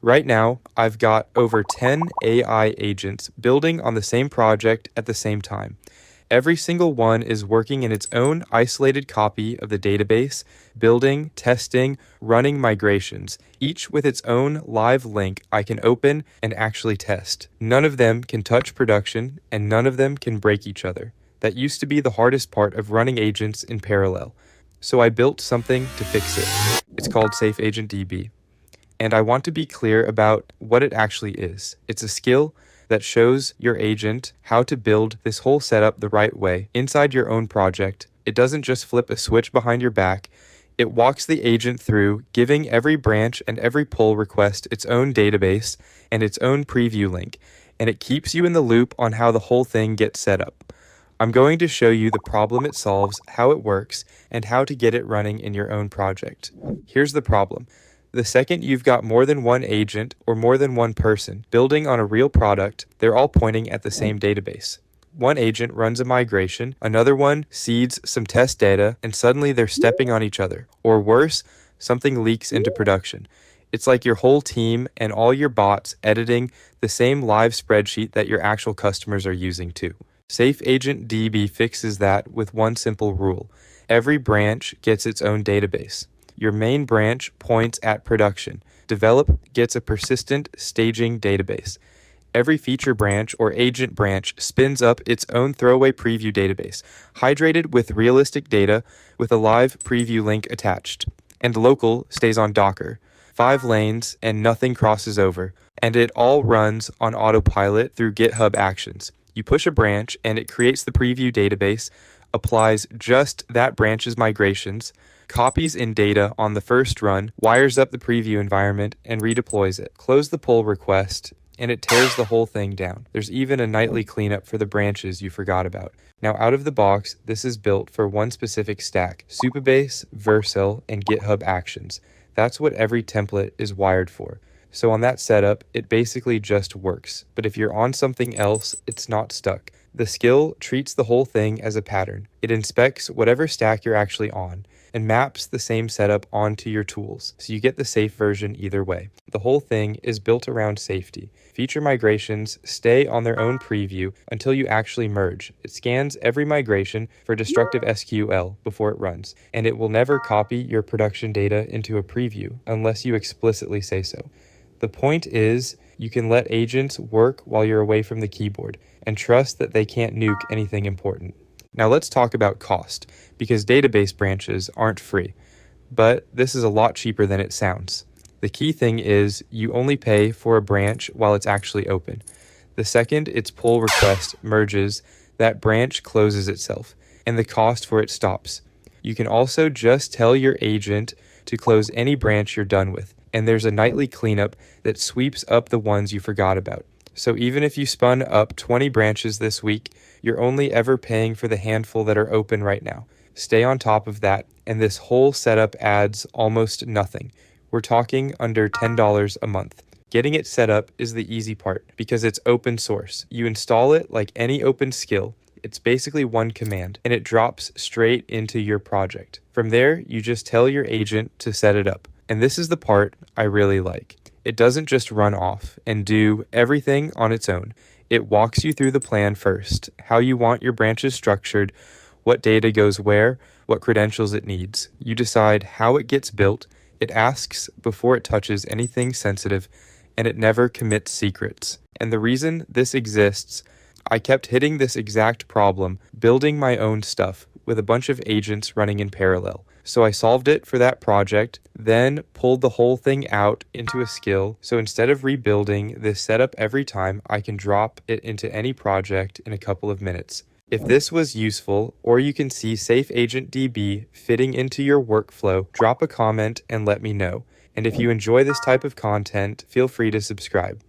Right now, I've got over 10 AI agents building on the same project at the same time. Every single one is working in its own isolated copy of the database, building, testing, running migrations, each with its own live link I can open and actually test. None of them can touch production, and none of them can break each other. That used to be the hardest part of running agents in parallel. So I built something to fix it. It's called SafeAgentDB. And I want to be clear about what it actually is. It's a skill that shows your agent how to build this whole setup the right way inside your own project. It doesn't just flip a switch behind your back. It walks the agent through, giving every branch and every pull request its own database and its own preview link, and it keeps you in the loop on how the whole thing gets set up. I'm going to show you the problem it solves, how it works, and how to get it running in your own project. Here's the problem. The second you've got more than one agent or more than one person building on a real product, they're all pointing at the same database. One agent runs a migration, another one seeds some test data, and suddenly they're stepping on each other. Or worse, something leaks into production. It's like your whole team and all your bots editing the same live spreadsheet that your actual customers are using too. SafeAgentDB fixes that with one simple rule. Every branch gets its own database. Your main branch points at production. Develop gets a persistent staging database. Every feature branch or agent branch spins up its own throwaway preview database, hydrated with realistic data with a live preview link attached. And local stays on Docker. 5 lanes and nothing crosses over. And it all runs on autopilot through GitHub Actions. You push a branch and it creates the preview database, applies just that branch's migrations, copies in data on the first run, wires up the preview environment, and redeploys it. Close the pull request, and it tears the whole thing down. There's even a nightly cleanup for the branches you forgot about. Now, out of the box, this is built for one specific stack: Supabase, Vercel, and GitHub Actions. That's what every template is wired for. So on that setup, it basically just works. But if you're on something else, it's not stuck. The skill treats the whole thing as a pattern. It inspects whatever stack you're actually on and maps the same setup onto your tools, so you get the safe version either way. The whole thing is built around safety. Feature migrations stay on their own preview until you actually merge. It scans every migration for destructive SQL before it runs, and it will never copy your production data into a preview unless you explicitly say so. The point is, you can let agents work while you're away from the keyboard and trust that they can't nuke anything important. Now let's talk about cost, because database branches aren't free, but this is a lot cheaper than it sounds. The key thing is you only pay for a branch while it's actually open. The second its pull request merges, that branch closes itself, and the cost for it stops. You can also just tell your agent to close any branch you're done with, and there's a nightly cleanup that sweeps up the ones you forgot about. So even if you spun up 20 branches this week, you're only ever paying for the handful that are open right now. Stay on top of that, and this whole setup adds almost nothing. We're talking under $10 a month. Getting it set up is the easy part because it's open source. You install it like any open skill. It's basically one command, and it drops straight into your project. From there, you just tell your agent to set it up. And this is the part I really like. It doesn't just run off and do everything on its own. It walks you through the plan first, how you want your branches structured, what data goes where, what credentials it needs. You decide how it gets built. It asks before it touches anything sensitive, and it never commits secrets. And the reason this exists, I kept hitting this exact problem, building my own stuff with a bunch of agents running in parallel. So I solved it for that project, then pulled the whole thing out into a skill. So instead of rebuilding this setup every time, I can drop it into any project in a couple of minutes. If this was useful, or you can see SafeAgentDB fitting into your workflow, drop a comment and let me know. And if you enjoy this type of content, feel free to subscribe.